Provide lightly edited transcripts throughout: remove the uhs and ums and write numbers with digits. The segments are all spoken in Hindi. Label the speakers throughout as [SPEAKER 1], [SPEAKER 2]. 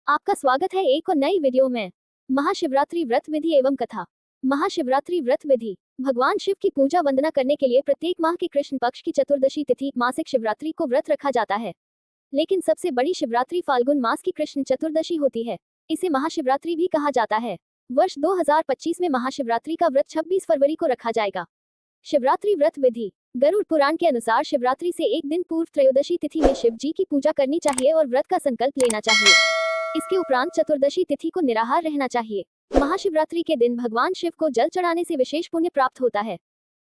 [SPEAKER 1] आपका स्वागत है एक और नई वीडियो में। महाशिवरात्रि व्रत विधि एवं कथा। महाशिवरात्रि व्रत विधि भगवान शिव की पूजा वंदना करने के लिए प्रत्येक माह की कृष्ण पक्ष की चतुर्दशी तिथि मासिक शिवरात्रि को व्रत रखा जाता है। लेकिन सबसे बड़ी शिवरात्रि फाल्गुन मास की कृष्ण चतुर्दशी होती है। इसे महाशिवरात्रि भी कहा जाता है। वर्ष 2025 में महाशिवरात्रि का व्रत 26 फरवरी को रखा जाएगा। शिवरात्रि व्रत विधि गरुड़ पुराण के अनुसार शिवरात्रि से एक दिन पूर्व त्रयोदशी तिथि में शिव जी की पूजा करनी चाहिए और व्रत का संकल्प लेना चाहिए। इसके उपरांत चतुर्दशी तिथि को निराहार रहना चाहिए। महाशिवरात्रि के दिन भगवान शिव को जल चढ़ाने से विशेष पुण्य प्राप्त होता है।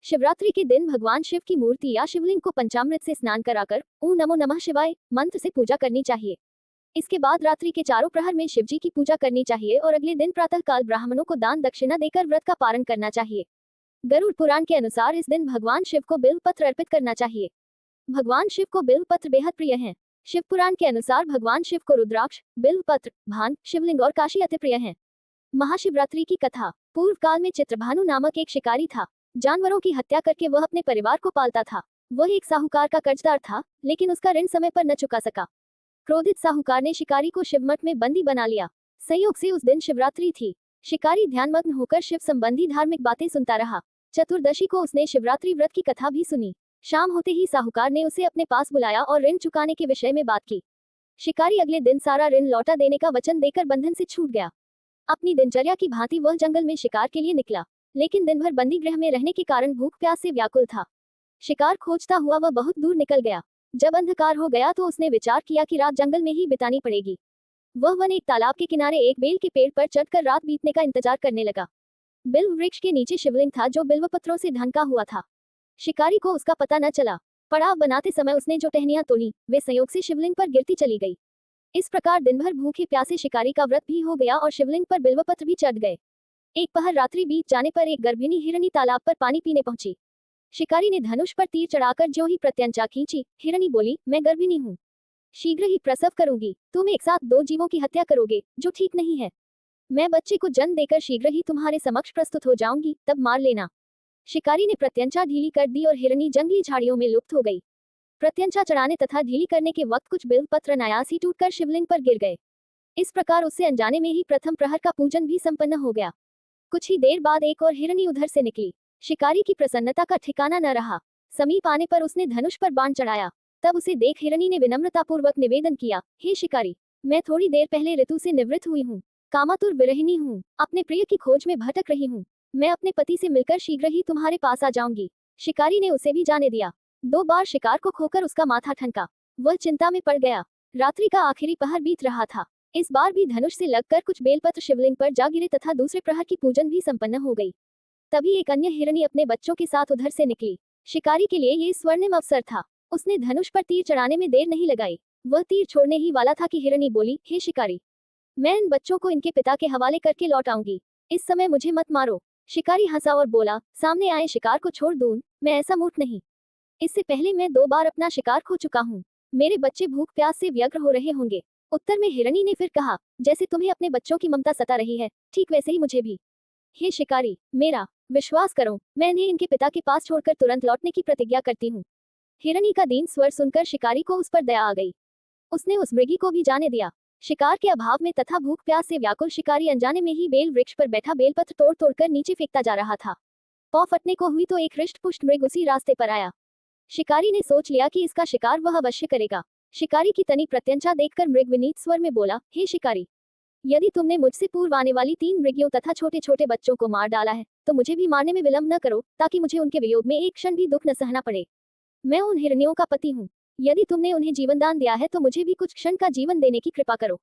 [SPEAKER 1] शिवरात्रि के दिन भगवान शिव की मूर्ति या शिवलिंग को पंचामृत से स्नान कराकर ओम नमो नमः शिवाय मंत्र से पूजा करनी चाहिए। इसके बाद रात्रि के चारों प्रहर में शिव जी की पूजा करनी चाहिए और अगले दिन प्रातः काल ब्राह्मणों को दान दक्षिणा देकर व्रत का पारण करना चाहिए। गरुड़ पुराण के अनुसार इस दिन भगवान शिव को बिल्व पत्र अर्पित करना चाहिए। भगवान शिव को बिल्व पत्र बेहद प्रिय हैं। शिव पुराण के अनुसार भगवान शिव को रुद्राक्ष, बिल्व पत्र, भान, शिवलिंग और काशी अति प्रिय हैं। महाशिवरात्रि की कथा पूर्व काल में चित्रभानु नामक एक शिकारी था। जानवरों की हत्या करके वह अपने परिवार को पालता था। वह एक साहूकार का कर्जदार था, लेकिन उसका ऋण समय पर न चुका सका। क्रोधित साहूकार ने शिकारी को शिवमठ में बंदी बना लिया। संयोग से उस दिन शिवरात्रि थी। शिकारी ध्यानमग्न होकर शिव संबंधी धार्मिक बातें सुनता रहा। चतुर्दशी को उसने शिवरात्रि व्रत की कथा भी सुनी। शाम होते ही साहूकार ने उसे अपने पास बुलाया और ऋण चुकाने के विषय में बात की। शिकारी अगले दिन सारा ऋण लौटा देने का वचन देकर बंधन से छूट गया। अपनी दिनचर्या की भांति वह जंगल में शिकार के लिए निकला, लेकिन दिन भर बंदी गृह में रहने के कारण भूख प्यास से व्याकुल था। शिकार खोजता हुआ वह बहुत दूर निकल गया। जब अंधकार हो गया तो उसने विचार किया कि रात जंगल में ही बितानी पड़ेगी। वह वन एक तालाब के किनारे एक बेल के पेड़ पर चढ़कर रात बीतने का इंतजार करने लगा। बिल्व वृक्ष के नीचे शिवलिंग था जो बिल्व पत्रों से ढंका हुआ था। शिकारी को उसका पता न चला। पड़ाव बनाते समय उसने जो टहनियां तोड़ी वे संयोग से शिवलिंग पर गिरती चली गई। इस प्रकार दिन भर भूखे प्यासे शिकारी का व्रत भी हो गया और शिवलिंग पर बिल्वपत्र भी चढ़ गए। एक पहर रात्रि बीत जाने पर एक गर्भिणी हिरनी तालाब पर पानी पीने पहुंची। शिकारी ने धनुष पर तीर चढ़ाकर ज्यों ही प्रत्यंचा खींची, हिरनी बोली, मैं गर्भिणी हूँ, शीघ्र ही प्रसव करूंगी। तुम एक साथ दो जीवों की हत्या करोगे, जो ठीक नहीं है। मैं बच्चे को जन्म देकर शीघ्र ही तुम्हारे समक्ष प्रस्तुत हो जाऊंगी, तब मार लेना। शिकारी ने प्रत्यंचा ढीली कर दी और हिरनी जंगली झाड़ियों में लुप्त हो गई। प्रत्यंचा चढ़ाने तथा ढीली करने के वक्त कुछ बिल्व पत्र अनायास ही टूटकर शिवलिंग पर गिर गए। इस प्रकार उससे अनजाने में ही प्रथम प्रहर का पूजन भी संपन्न हो गया। कुछ ही देर बाद एक और हिरनी उधर से निकली। शिकारी की प्रसन्नता का ठिकाना न रहा। समीप आने पर उसने धनुष पर बाण चढ़ाया। तब उसे देख हिरनी ने विनम्रतापूर्वक निवेदन किया, हे शिकारी, मैं थोड़ी देर पहले ऋतु से निवृत्त हुई हूँ, कामातुर विरहिणी हूँ, अपने प्रिय की खोज में भटक रही हूँ। मैं अपने पति से मिलकर शीघ्र ही तुम्हारे पास आ जाऊंगी। शिकारी ने उसे भी जाने दिया। 2 बार शिकार को खोकर उसका माथा ठनका। वह चिंता में पड़ गया। रात्रि का आखिरी पहर बीत रहा था। इस बार भी धनुष से लगकर कुछ बेलपत्र शिवलिंग पर जा गिरे तथा दूसरे प्रहर की पूजन भी संपन्न हो गई। तभी एक अन्य हिरनी अपने बच्चों के साथ उधर से निकली। शिकारी के लिए ये स्वर्णिम अवसर था। उसने धनुष पर तीर चढ़ाने में देर नहीं लगाई। वह तीर छोड़ने ही वाला था कि हिरनी बोली, हे शिकारी, मैं इन बच्चों को इनके पिता के हवाले करके लौट आऊंगी। इस समय मुझे मत मारो। शिकारी हंसा और बोला, सामने आए शिकार को छोड़ दूं, मैं ऐसा मूर्ख नहीं। इससे पहले मैं 2 बार अपना शिकार खो चुका हूँ। मेरे बच्चे भूख प्यास से व्यग्र हो रहे होंगे। उत्तर में हिरनी ने फिर कहा, जैसे तुम्हें अपने बच्चों की ममता सता रही है, ठीक वैसे ही मुझे भी। हे शिकारी, मेरा विश्वास करो, मैं इन्हें इनके पिता के पास छोड़कर तुरंत लौटने की प्रतिज्ञा करती हूँ। हिरनी का दीन स्वर सुनकर शिकारी को उस पर दया आ गई। उसने उस मृगी को भी जाने दिया। शिकार के अभाव में तथा भूख प्यास से व्याकुल शिकारी अनजाने में ही बेल वृक्ष पर बैठा बेलपत्र तोड़ तोड़कर नीचे फेंकता जा रहा था। पौ फटने को हुई तो एक हृष्ट पुष्ट मृग उसी रास्ते पर आया। शिकारी ने सोच लिया कि इसका शिकार वह अवश्य करेगा। शिकारी की तनी प्रत्यंचा देखकर मृग विनीत स्वर में बोला, हे शिकारी, यदि तुमने मुझसे पूर्व आने वाली 3 मृगियों तथा छोटे छोटे बच्चों को मार डाला है तो मुझे भी मारने में विलंब न करो, ताकि मुझे उनके वियोग में एक क्षण भी दुख न सहना पड़े। मैं उन हिरनियों का पति हूँ। यदि तुमने उन्हें जीवन दान दिया है तो मुझे भी कुछ क्षण का जीवन देने की कृपा करो।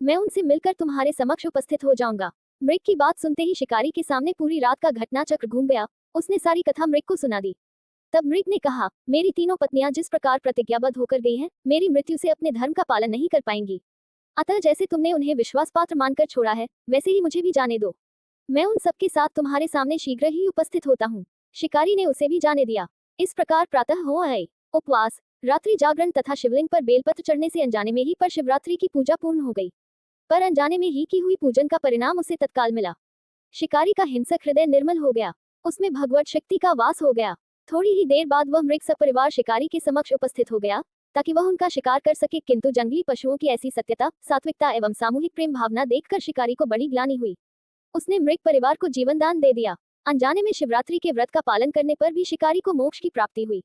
[SPEAKER 1] मैं उनसे मिलकर तुम्हारे समक्ष उपस्थित हो जाऊंगा। मृग की बात सुनते ही शिकारी के सामने पूरी रात का घटनाचक्र घूम गया। उसने सारी कथा मृग को सुना दी। तब मृग ने कहा, मेरी तीनों पत्नियां जिस प्रकार प्रतिज्ञाबद्ध होकर गई हैं, मेरी मृत्यु से अपने धर्म का पालन नहीं कर पाएंगी। अतः जैसे तुमने उन्हें विश्वास पात्र मानकर छोड़ा है, वैसे ही मुझे भी जाने दो। मैं उन सबके साथ तुम्हारे सामने शीघ्र ही उपस्थित होता हूँ। शिकारी ने उसे भी जाने दिया। इस प्रकार प्रातः हो आए। उपवास, रात्रि जागरण तथा शिवलिंग पर बेलपत्र चढ़ने से अनजाने में ही पर शिवरात्रि की पूजा पूर्ण हो गई। पर अनजाने में ही की हुई पूजन का परिणाम उसे तत्काल मिला। शिकारी का हिंसक हृदय निर्मल हो गया। उसमें भगवत शक्ति का वास हो गया। थोड़ी ही देर बाद वह मृग सपरिवार शिकारी के समक्ष उपस्थित हो गया। ताकि वह उनका शिकार कर सके, किंतु जंगली पशुओं की ऐसी सत्यता, सात्विकता एवं सामूहिक प्रेम भावना देखकर शिकारी को बड़ी ग्लानि हुई। उसने मृग परिवार को जीवन दान दे दिया। अनजाने में शिवरात्रि के व्रत का पालन करने पर भी शिकारी को मोक्ष की प्राप्ति हुई।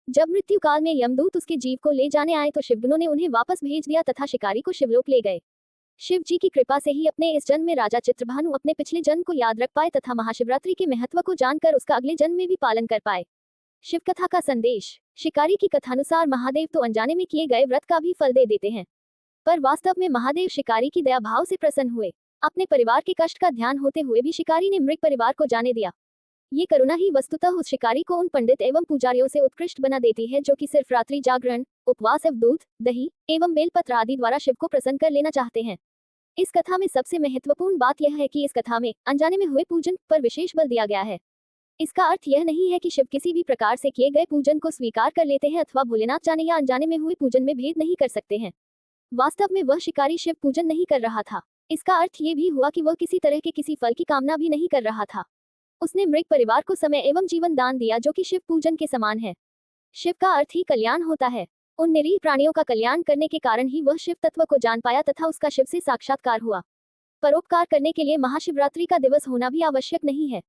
[SPEAKER 1] जब मृत्यु काल में यमदूत उसके जीव को ले जाने आए तो शिवगुणों ने उन्हें वापस भेज दिया तथा शिकारी को शिवलोक ले गए। शिव जी की कृपा से ही अपने इस जन्म में राजा चित्रभानु अपने पिछले जन्म को याद रख पाए तथा महाशिवरात्रि के महत्व को जानकर उसका अगले जन्म में भी पालन कर पाए। शिव कथा का संदेश। शिकारी की कथानुसार महादेव तो अनजाने में किए गए व्रत का भी फल दे देते हैं, पर वास्तव में महादेव शिकारी की दया भाव से प्रसन्न हुए। अपने परिवार के कष्ट का ध्यान होते हुए भी शिकारी ने मृग परिवार को जाने दिया। ये करुणा ही वस्तुतः उस शिकारी को उन पंडित एवं पुजारियों से उत्कृष्ट बना देती है जो कि सिर्फ रात्रि जागरण, उपवास एवं दूध, दही एवं बेलपत्र आदि द्वारा शिव को प्रसन्न कर लेना चाहते हैं। इस कथा में सबसे महत्वपूर्ण बात यह है कि इस कथा में अनजाने में हुए पूजन पर विशेष बल दिया गया है। इसका अर्थ यह नहीं है कि शिव किसी भी प्रकार से किए गए पूजन को स्वीकार कर लेते हैं अथवा भोलेनाथ जाने या अनजाने में हुए पूजन में भेद नहीं कर सकते हैं। वास्तव में वह शिकारी शिव पूजन नहीं कर रहा था। इसका अर्थ ये भी हुआ कि वह किसी तरह के किसी फल की कामना भी नहीं कर रहा था। उसने मृग परिवार को समय एवं जीवन दान दिया जो कि शिव पूजन के समान है। शिव का अर्थ ही कल्याण होता है। उन निरीह प्राणियों का कल्याण करने के कारण ही वह शिव तत्व को जान पाया तथा उसका शिव से साक्षात्कार हुआ। परोपकार करने के लिए महाशिवरात्रि का दिवस होना भी आवश्यक नहीं है।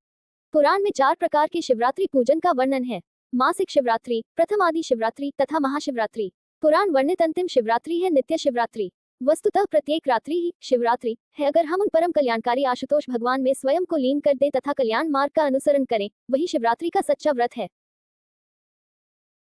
[SPEAKER 1] पुराण में 4 प्रकार के शिवरात्रि पूजन का वर्णन है। मासिक शिवरात्रि, प्रथम आदि शिवरात्रि तथा महाशिवरात्रि। पुराण वर्णित अंतिम शिवरात्रि है नित्य शिवरात्रि। वस्तुतः प्रत्येक रात्रि ही शिवरात्रि है अगर हम उन परम कल्याणकारी आशुतोष भगवान में स्वयं को लीन कर दें तथा कल्याण मार्ग का अनुसरण करें, वही शिवरात्रि का सच्चा व्रत है।